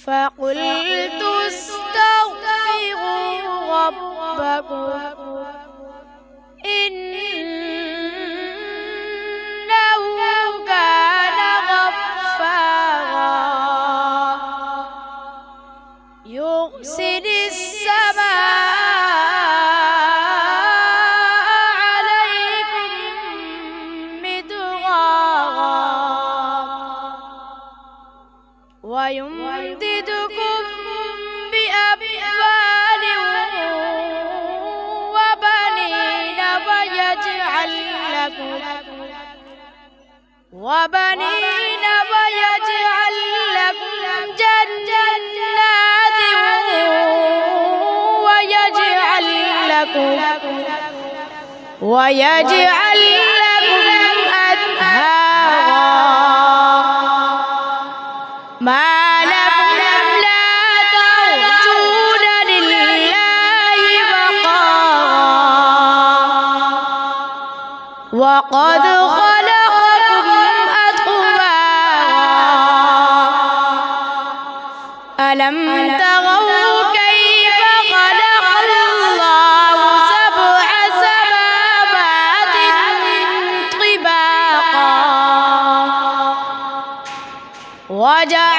فقلت استغفروا ربكم إنه كان غفارا يرسل السماء عليكم مدرارا ويمددكم بأموال وبنين ويجعل لكم جنات ويجعل لكم أنهارا ما لكم لا ترجون لله وقارا وقد خلقكم أطوارا ألم تروا كيف خلق الله سبع سماوات طباقا وجعل